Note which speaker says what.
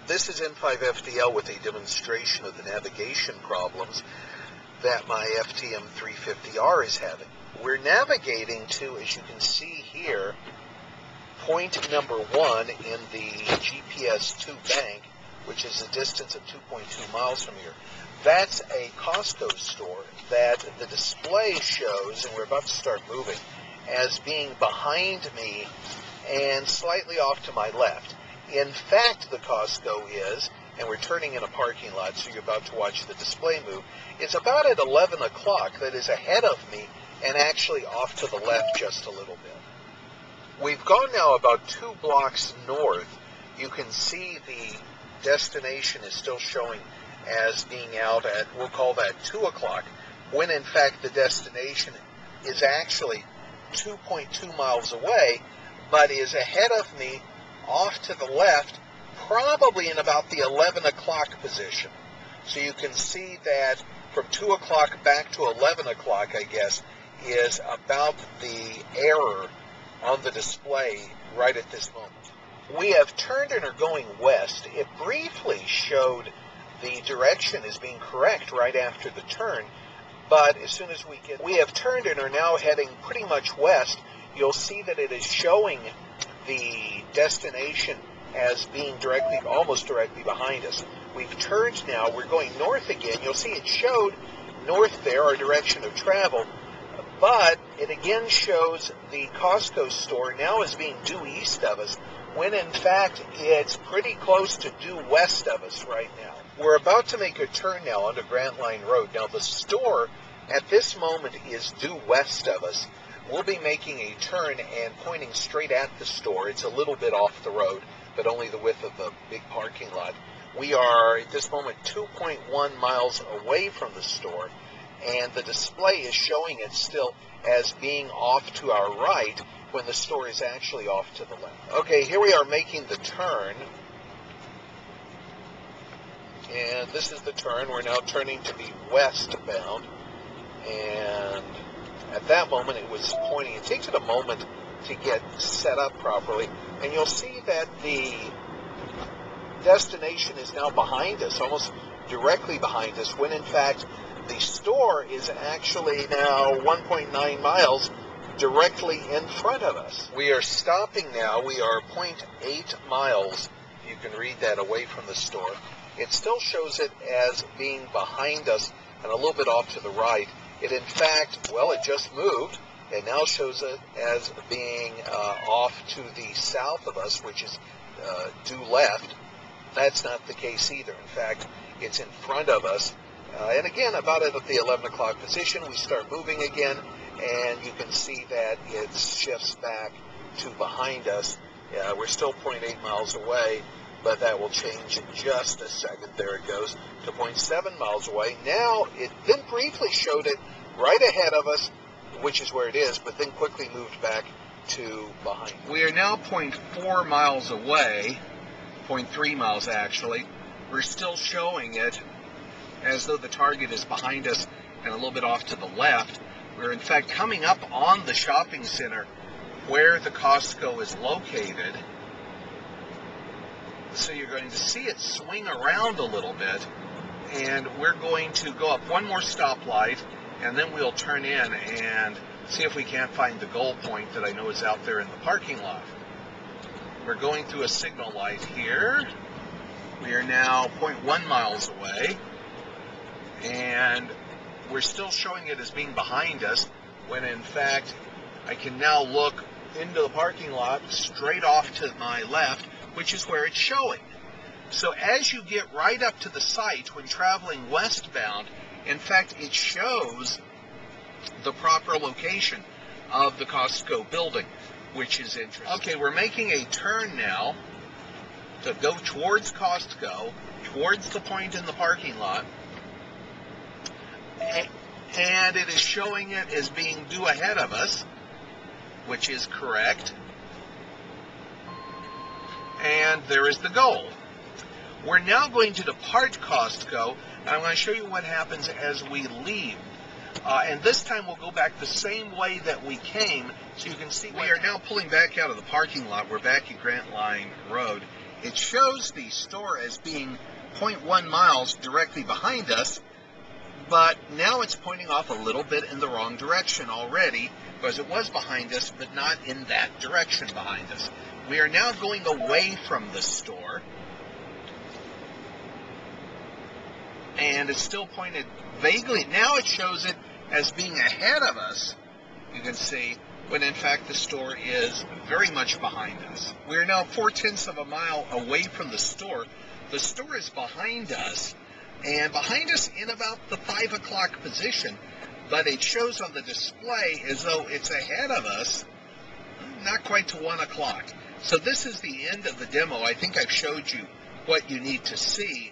Speaker 1: This is N5FDL with a demonstration of the navigation problems that my FTM-350R is having. We're navigating to, as you can see here, point number 1 in the GPS2 bank, which is a distance of 2.2 miles from here. That's a Costco store that the display shows, and we're about to start moving, as being behind me and slightly off to my left. In fact, the Costco is, and we're turning in a parking lot, so you're about to watch the display move, it's about at 11 o'clock, that is ahead of me, and actually off to the left just a little bit. We've gone now about 2 blocks north. You can see the destination is still showing as being out at, we'll call that 2 o'clock, when in fact the destination is actually 2.2 miles away, but is ahead of me off to the left, probably in about the 11 o'clock position. So you can see that from 2 o'clock back to 11 o'clock, I guess, is about the error on the display right at this moment. We have turned and are going west. It briefly showed the direction as being correct right after the turn, but as soon as we have turned and are now heading pretty much west, you'll see that it is showing the destination as being almost directly behind us. We've turned now, we're going north again. You'll see it showed north there, our direction of travel, but it again shows the Costco store now as being due east of us, when in fact it's pretty close to due west of us right now. We're about to make a turn now onto Grant Line Road. Now the store at this moment is due west of us. We'll be making a turn and pointing straight at the store. It's a little bit off the road, but only the width of the big parking lot. We are at this moment 2.1 miles away from the store, and the display is showing it still as being off to our right when the store is actually off to the left. Okay, here we are making the turn. And this is the turn. We're now turning to be westbound. And at that moment it was pointing. It takes it a moment to get set up properly. And you'll see that the destination is now behind us, almost directly behind us, when in fact the store is actually now 1.9 miles directly in front of us. We are stopping now. We are 0.8 miles, you can read that, away from the store. It still shows it as being behind us and a little bit off to the right. It in fact, well, it just moved. It now shows it as being off to the south of us, which is due left. That's not the case either. In fact, it's in front of us. And again, about at the 11 o'clock position, we start moving again, and you can see that it shifts back to behind us. We're still 0.8 miles away, but that will change in just a second. There it goes to 0.7 miles away. Now, it then briefly showed it right ahead of us, which is where it is, but then quickly moved back to behind. We are now 0.4 miles away, 0.3 miles actually. We're still showing it as though the target is behind us and a little bit off to the left. We're in fact coming up on the shopping center where the Costco is located. So you're going to see it swing around a little bit, and we're going to go up one more stoplight, and then we'll turn in and see if we can't find the goal point that I know is out there in the parking lot. We're going through a signal light here. We are now 0.1 miles away, and we're still showing it as being behind us, when in fact I can now look into the parking lot straight off to my left, which is where it's showing. So as you get right up to the site when traveling westbound, in fact it shows the proper location of the Costco building, which is interesting. Okay, we're making a turn now to go towards Costco, towards the point in the parking lot, and it is showing it as being due ahead of us, which is correct. And there is the goal. We're now going to depart Costco, and I'm going to show you what happens as we leave. And this time we'll go back the same way that we came, so you can see we are now pulling back out of the parking lot. We're back at Grant Line Road, It shows the store as being 0.1 miles directly behind us, but now it's pointing off a little bit in the wrong direction already, because it was behind us, but not in that direction behind us. We are now going away from the store, and it's still pointed vaguely. Now it shows it as being ahead of us, you can see, when in fact the store is very much behind us. We are now 0.4 of a mile away from the store. The store is behind us, and behind us in about the 5 o'clock position, but it shows on the display as though it's ahead of us, not quite to 1 o'clock. So this is the end of the demo. I think I've showed you what you need to see